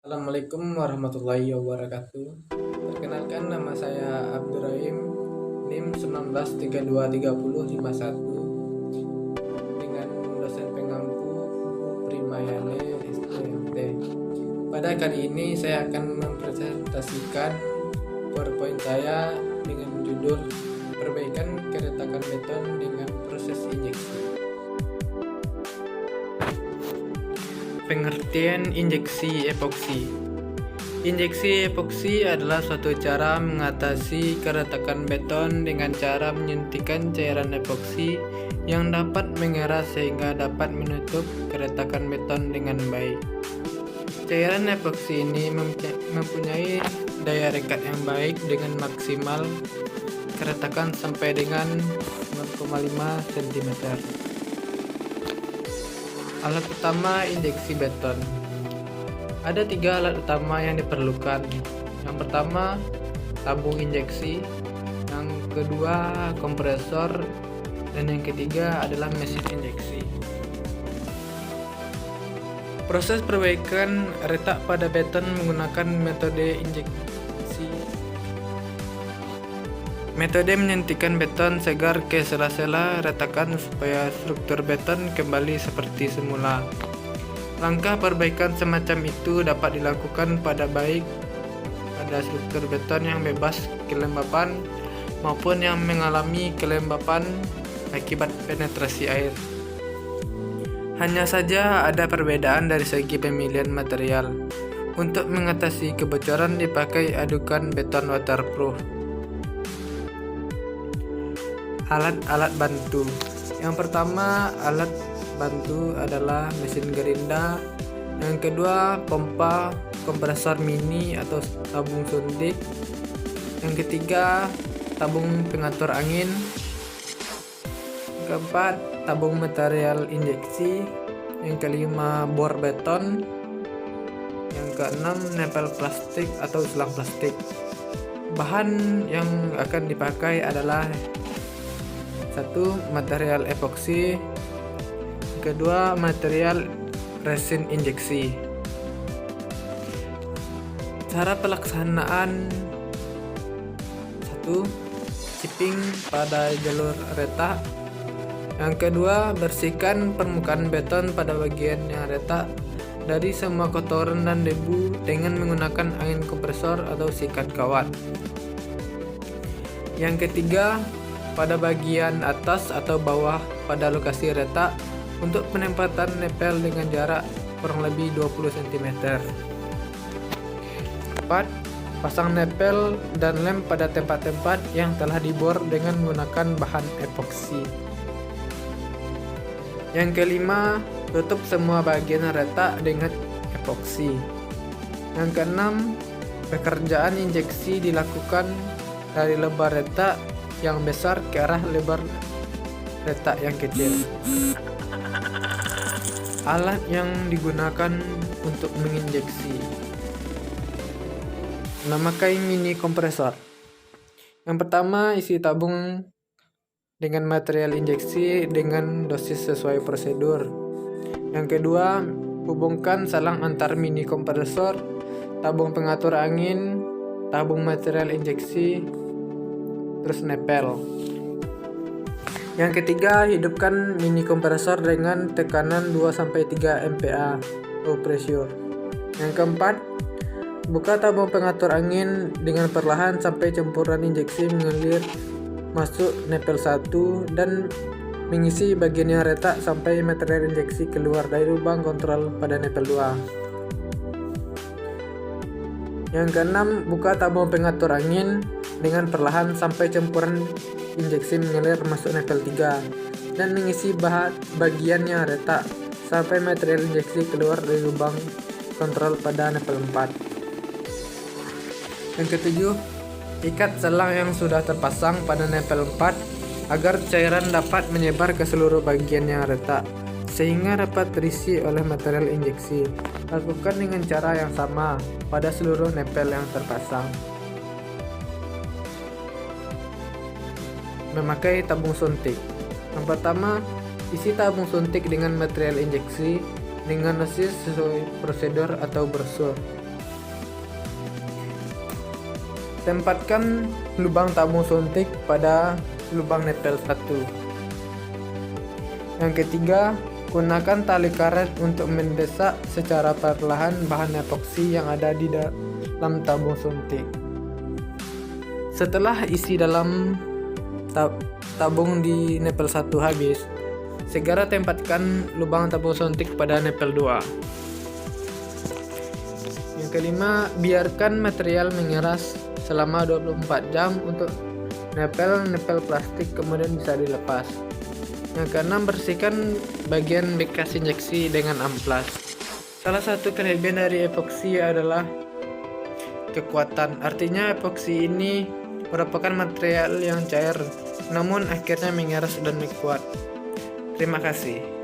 Assalamualaikum warahmatullahi wabarakatuh. Perkenalkan, nama saya Abdurrahim, NIM 19323051, dengan dosen pengampu Primayane STMT. Pada kali ini saya akan mempresentasikan PowerPoint saya dengan judul Perbaikan Keretakan Beton dengan Proses Injeksi. Pengertian injeksi epoksi. Injeksi epoksi adalah suatu cara mengatasi keretakan beton dengan cara menyuntikkan cairan epoksi yang dapat mengeras sehingga dapat menutup keretakan beton dengan baik. Cairan epoksi ini mempunyai daya rekat yang baik dengan maksimal keretakan sampai dengan 0,5 cm. Alat utama injeksi beton. Ada 3 alat utama yang diperlukan. Yang pertama, tabung injeksi. Yang kedua, kompresor. Dan yang ketiga adalah mesin injeksi. Proses perbaikan retak pada beton menggunakan metode injeksi. Metode menyuntikkan beton segar ke sela-sela retakan supaya struktur beton kembali seperti semula. Langkah perbaikan semacam itu dapat dilakukan pada struktur beton yang bebas kelembapan maupun yang mengalami kelembapan akibat penetrasi air. Hanya saja ada perbedaan dari segi pemilihan material. Untuk mengatasi kebocoran dipakai adukan beton waterproof. Alat-alat bantu. Yang pertama, alat bantu adalah mesin gerinda. Yang kedua, pompa kompresor mini atau tabung suntik. Yang ketiga, tabung pengatur angin. Yang keempat, tabung material injeksi. Yang kelima, bor beton. Yang keenam, nempel plastik atau selang plastik. Bahan yang akan dipakai adalah 1. Material epoksi. Kedua, material resin injeksi. Cara pelaksanaan: 1. Chipping pada jalur retak. Yang kedua, bersihkan permukaan beton pada bagian yang retak dari semua kotoran dan debu dengan menggunakan angin kompresor atau sikat kawat. Yang ketiga, pada bagian atas atau bawah pada lokasi retak untuk penempatan nempel dengan jarak kurang lebih 20 cm. 4. Pasang nempel dan lem pada tempat-tempat yang telah dibor dengan menggunakan bahan epoksi. Yang kelima, tutup semua bagian retak dengan epoksi. Yang keenam, pekerjaan injeksi dilakukan dari lebar retak yang besar ke arah lebar retak yang kecil. Alat yang digunakan untuk menginjeksi: memakai mini kompresor. Yang pertama, isi tabung dengan material injeksi dengan dosis sesuai prosedur. Yang kedua, hubungkan salang antar mini kompresor, tabung pengatur angin, tabung material injeksi, terus nempel. Yang ketiga, hidupkan mini kompresor dengan tekanan 2-3 MPa low pressure. Yang keempat, buka tabung pengatur angin dengan perlahan sampai campuran injeksi mengalir masuk nempel 1 dan mengisi bagian yang retak sampai material injeksi keluar dari lubang kontrol pada nempel 2. Yang keenam, buka tabung pengatur angin dengan perlahan sampai campuran injeksi mengalir masuk nempel 3 dan mengisi bagian yang retak sampai material injeksi keluar dari lubang kontrol pada nempel 4. Yang ketujuh, ikat selang yang sudah terpasang pada nempel 4 agar cairan dapat menyebar ke seluruh bagian yang retak sehingga dapat terisi oleh material injeksi. Lakukan dengan cara yang sama pada seluruh nempel yang terpasang. Memakai tabung suntik. Yang pertama, isi tabung suntik dengan material injeksi dengan dosis sesuai prosedur atau brosur. Tempatkan lubang tabung suntik pada lubang nepel 1. Yang ketiga, gunakan tali karet untuk mendesak secara perlahan bahan epoksi yang ada di dalam tabung suntik. Setelah isi dalam tabung di nepel 1 habis, segera tempatkan lubang tabung suntik pada nepel 2. Yang kelima, biarkan material mengeras selama 24 jam untuk nepel plastik, kemudian bisa dilepas. Yang keenam, bersihkan bagian bekas injeksi dengan amplas. Salah satu kelebihan dari epoksi adalah kekuatan. Artinya epoksi ini merupakan material yang cair namun akhirnya mengeras dan kuat. Terima kasih.